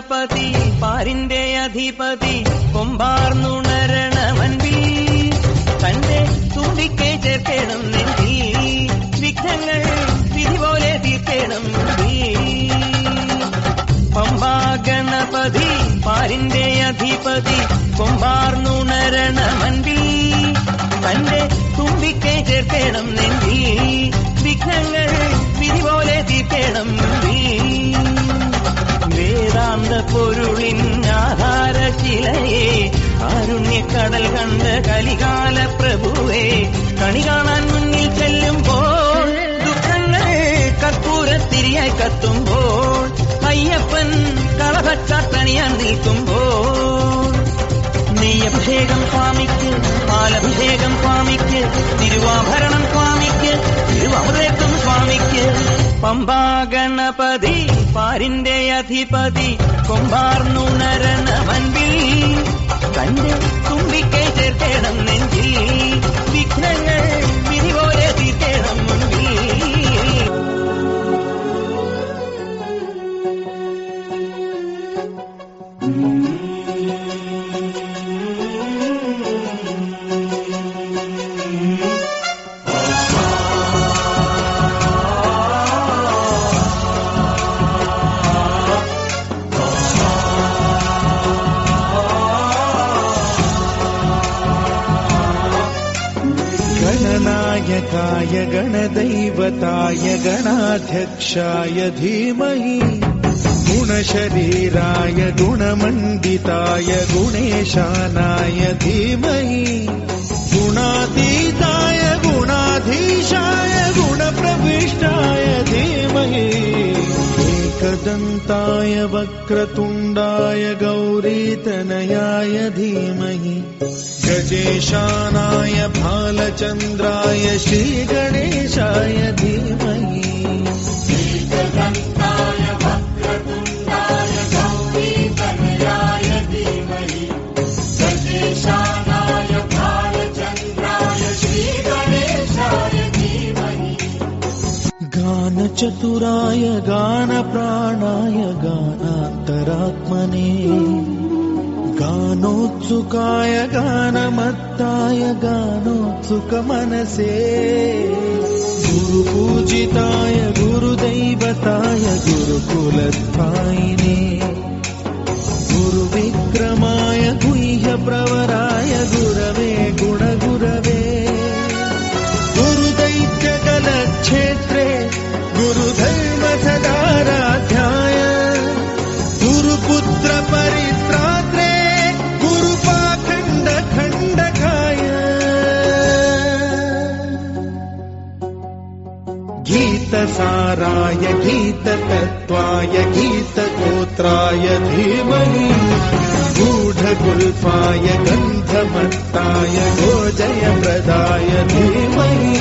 ഗണപതി പാരിന്റെ അധിപതി കൊമ്പാർന്നുണരണമൻപിൽ തന്റെ തുമ്പിക്കെ ചേർക്കണം നെഞ്ചിൽ വിഘ്നങ്ങൾ വിധി പോലെ തീർക്കണം പമ്പാ ഗണപതി പാരിന്റെ അധിപതി കൊമ്പാർന്നുണരണമൻപിൽ തന്റെ തുമ്പിക്കെ ചേർക്കണം നെഞ്ചിൽ വിഘ്നങ്ങൾ വിധി പോലെ തീർക്കണം വേദാന്ത പൊരുളിൻ ആധാരശിലയെ കാരുണ്യക്കടൽ കണ്ട കലികാല പ്രഭുവേ കണി കാണാൻ മുന്നിൽ ചെല്ലുമ്പോൾ ദുഃഖങ്ങൾ കർപ്പൂരത്തിരിയായി കത്തുമ്പോൾ അയ്യപ്പൻ കളഭച്ചാട്ടണിയാൻ നിൽക്കുമ്പോൾ നെയ്യഭിഷേകം സ്വാമിക്ക് പാലഭിഷേകം സ്വാമിക്ക് തിരുവാഭരണം സ്വാമിക്ക് തിരുവമൃതം സ്വാമിക്ക് പമ്പാ ഗണപതി പാരിന്റെ അധിപതി കൊമ്പാർന്നുണരണമൻപിൽ തന്റെ തുമ്പിക്കൈ ചേർക്കണം നെഞ്ചിൽ വിഘ്നങ്ങൾ വിധി പോലെ തീർക്കണം മുൻപിൽ गणनायकाय गणदैवताय गणाध्यक्षाय धीमहि गुणशरीराय गुणमण्डिताय गुणेशानाय धीमहि गुणातीताय गुणाधीशाय गुणप्रविष्टाय धीमहि एकदन्ताय वक्रतुण्डाय गौरीतनयाय धीमहि गजेशानाय भालचन्द्राय श्रीगणेशाय धीमहि एकदन्ताय वक्रतुण्डाय गौरीतनयाय धीमहि गजेशानाय भालचन्द्राय श्रीगणेशाय धीमहि गानचतुराय गानप्राणाय गानान्तरात्मने गानोत्सुकाय गानमत्ताय गानोत्सुकमनसे गुरुपूजिताय गुरुदैवताय गुरुकुलस्थायिने गुरुविक्रमाय गुह्यप्रवराय गुरवे गुणगुरवे गुरुदैत्यकलक्षेत्रे गुरुधर्मसदाराध्याय गुरुपुत्रपरित्रात्रे गीतसाराय गीततत्त्वाय गीतगोत्राय धीमहि गूढगुल्फाय गन्धमत्ताय गोजयप्रदाय धीमहि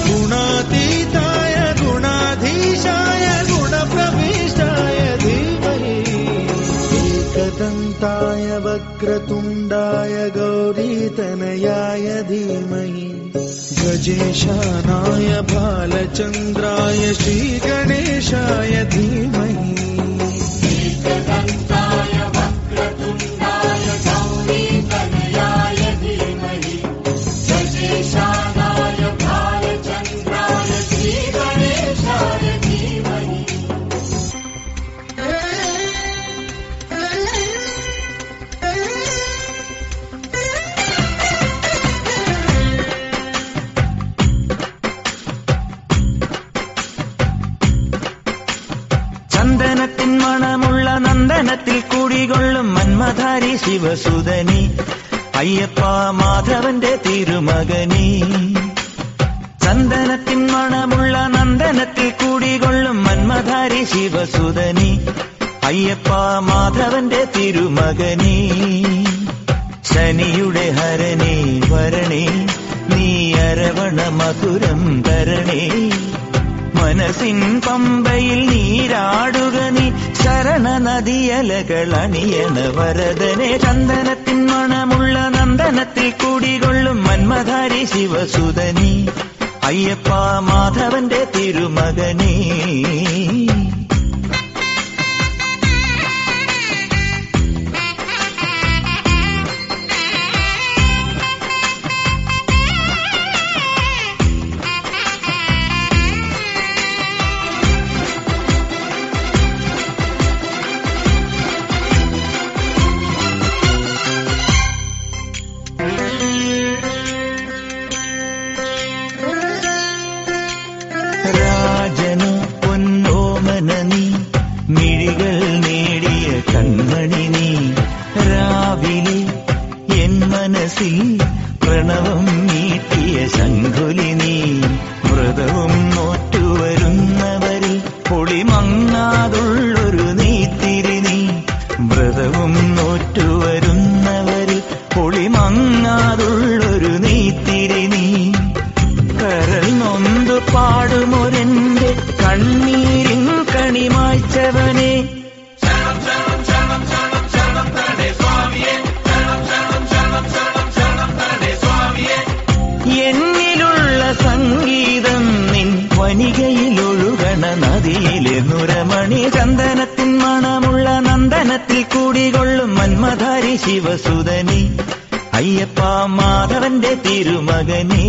गुणातीताय गुणाधीशाय गुणप्रविष्टाय धीमहि एकदन्ताय वक्रतुण्डाय गौरीतनयाय धीमहि गजेशानाय भालचन्द्राय श्रीगणेशाय धीमहि एकदन्ताय वक्रतुण्डाय गौरीतनयाय धीमहि गजेशानाय भालचन्द्राय श्रीगणेशाय धीमहि ചന്ദനത്തിൻ മണമുള്ള നന്ദനത്തിൽ കൂടികൊള്ളും മന്മധാരി ശിവസുതനി അയ്യപ്പ മാധവന്റെ തിരുമകനി ചന്ദനത്തിൻ മണമുള്ള നന്ദനത്തിൽ കൂടികൊള്ളും മന്മധാരി ശിവസുതനി അയ്യപ്പ മാധവന്റെ തിരുമകനി ശനിയുടെ ഹരണേ വരണേ നീ അരവണ മധുരം തരണേ മനസ്സിൻ പമ്പയിൽ നീരാടുക നീ ശരണ നദിയലകൾ അണിയണ വരദനെ ചന്ദനത്തിൻ മണമുള്ള നന്ദനത്തിൽ കൂടികൊള്ളും മന്മധാരി ശിവസുതനി അയ്യപ്പ മാധവന്റെ തിരുമകനേ പ്രണവം നീട്ടിയ ശംഖുലി നീ വ്രതവും നോറ്റുവരുന്നവരിൽ പൊളിമങ്ങാതുള്ളൊരു നീത്തിരി നീ വ്രതവും നോറ്റുവരുന്നവരിൽ പൊളിമങ്ങാതുള്ളൊരു നീത്തിരി നീ കരൽ നൊന്തു പാടുമൊരെന്റെ കണ്ണീരിൻ കണിമായ്ച്ചവനെ എന്നിലുള്ള സംഗീതം നിൻ വനികയിലൊഴുകണ നദിയിലെ നുരമണി ചന്ദനത്തിൻ മണമുള്ള നന്ദനത്തിൽ കൂടികൊള്ളും മന്മധാരി ശിവസുതനി അയ്യപ്പ മാധവന്റെ തിരുമകനേ.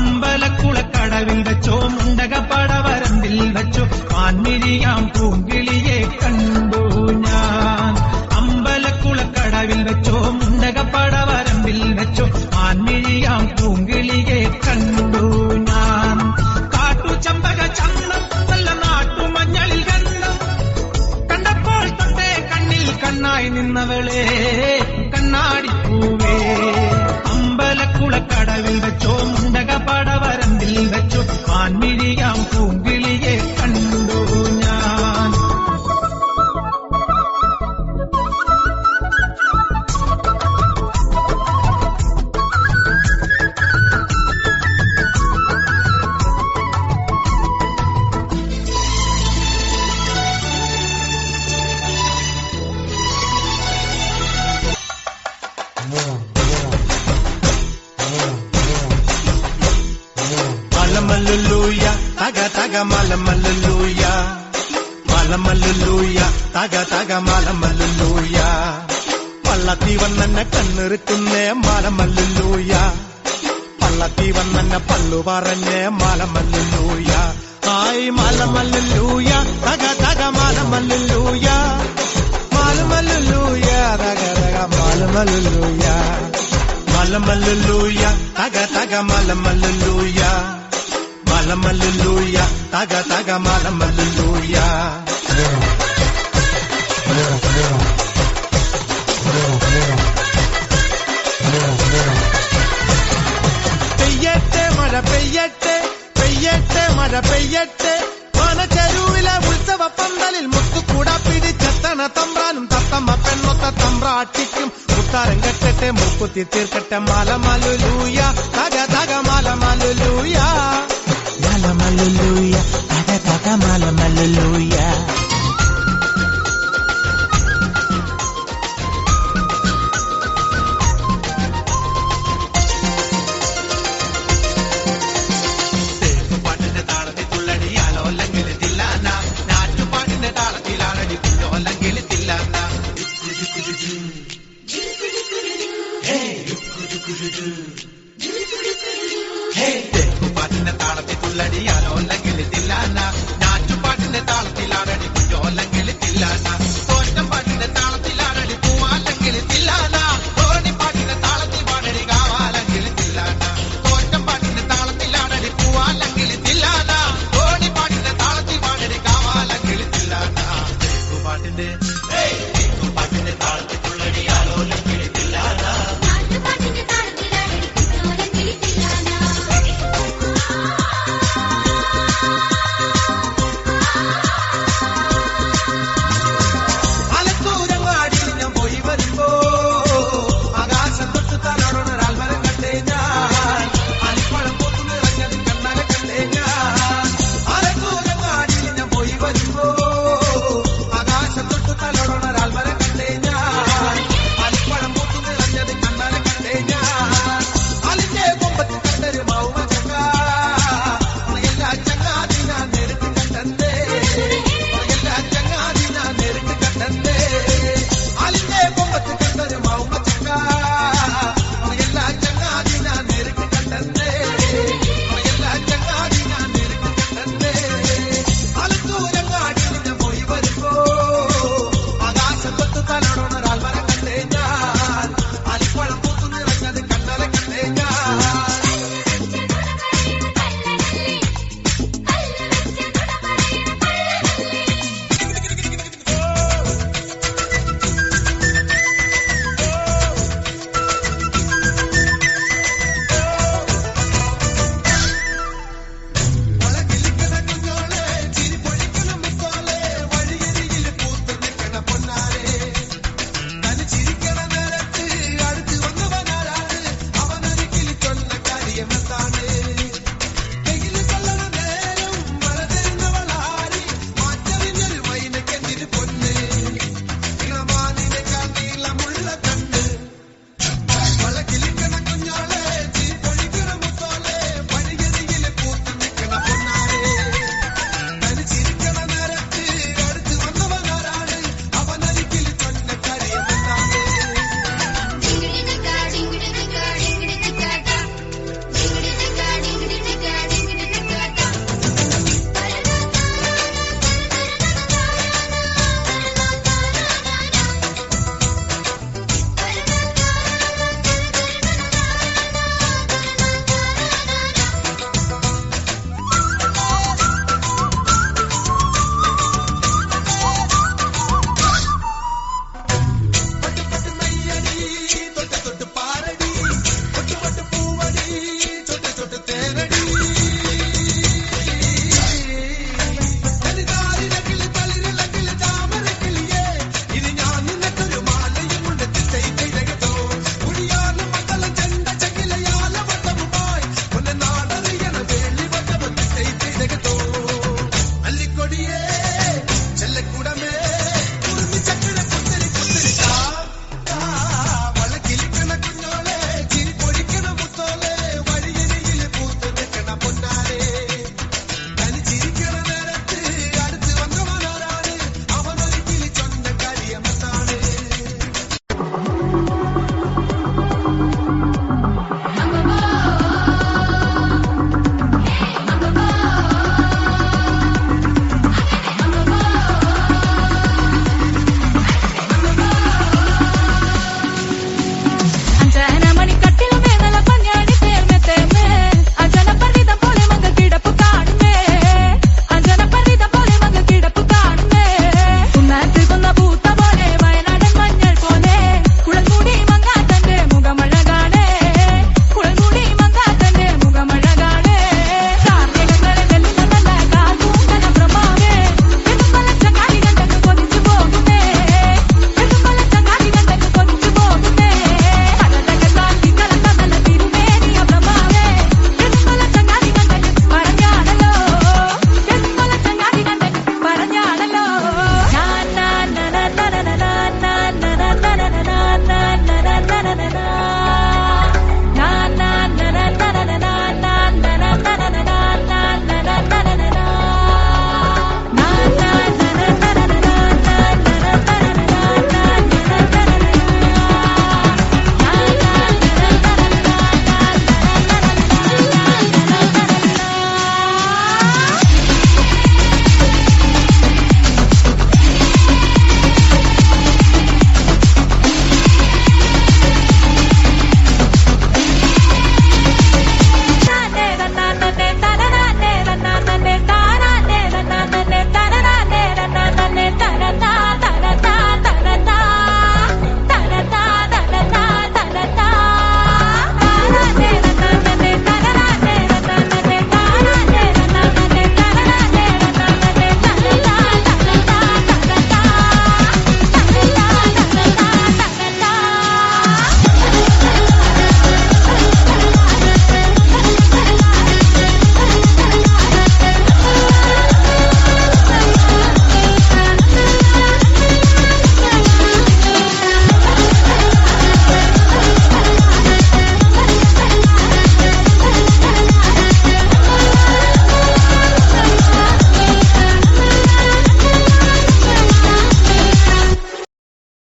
അമ്പലക്കുളക്കടവിൽ വെച്ചോ മുണ്ടകപ്പടവരമ്പിൽ വെച്ചോ മാൻമിഴിയാം പൂങ്കിളിയെ കണ്ടു ഞാൻ. അമ്പലക്കുളക്കടവിൽ വെച്ചോ മുണ്ടകപ്പടവരമ്പിൽ വെച്ചോ മാൻമിഴിയാം പൂങ്കിളിയെ കണ്ടു ഞാൻ. കാട്ടുചമ്പക ചന്തം നല്ല നാട്ടുമഞ്ഞളിൽ ഗന്ധം കണ്ടപ്പോൾ തൊട്ടേ കണ്ണിൽ കണ്ണായി നിന്നവളെ കണ്ണാടിപ്പൂവേ. അമ്പലക്കുളക്കടവിൽ വെച്ചോ മുണ്ടകപ്പടവരമ്പിൽ വെച്ചോ മാൻമിഴിയാം പൂങ്കിളിയെ കണ്ടു ഞാൻ. മലമല്ലുലൂയ തക തക മലമല്ലുലൂയ മലമല്ലുലൂയ തക തക മലമല്ലുലൂയ പള്ളത്തി വന്നെന്നെ കണ്ണിറുക്കുന്നേ മലമല്ലുലൂയ പള്ളത്തി വന്നെന്നെ പള്ളു പറഞ്ഞേ മലമല്ലുലൂയ ആയി മലമല്ലുലൂയ തക തക മലമല്ലുലൂയ മലമല്ലുലൂയ തക തക മലമല്ലുലൂയ മലമല്ലുലൂയ തക തക മലമല്ലുലൂയ മലമല്ലുലൂയ തക തക മലമല്ലുലൂയ. പെയ്യട്ടെ മഴ പെയ്യട്ടെ പെയ്യട്ടെ മഴ പെയ്യട്ടെ മനച്ചെരുവിലെ ഉത്സവ പന്തലിൽ മുത്തുകൂട പിടിച്ചെത്തണ തമ്പ്രാനും തത്തമ്മ പെണ്ണൊത്ത തമ്പ്രാട്ടിക്കും മുത്താരം കെട്ടട്ടെ മുക്കുത്തി തീർക്കട്ടെ മലമല്ലുലൂയ തക തക മലമല്ലുലൂയ മലമല്ലുലൂയ തക തക മലമല്ലുലൂയ. പാട്ടിന്റെ താളത്തിൽ തുള്ളടിയാലോ അല്ലെങ്കിൽ തില്ലാന നാട്ടുപാട്ടിന്റെ താളത്തിലാണടി പുല്ലോ അല്ലെങ്കിൽ തില്ലാന പാട്ടിന്റെ താളത്തിൽ തുള്ളടിയാലോ അല്ലെങ്കിൽ തില്ലാന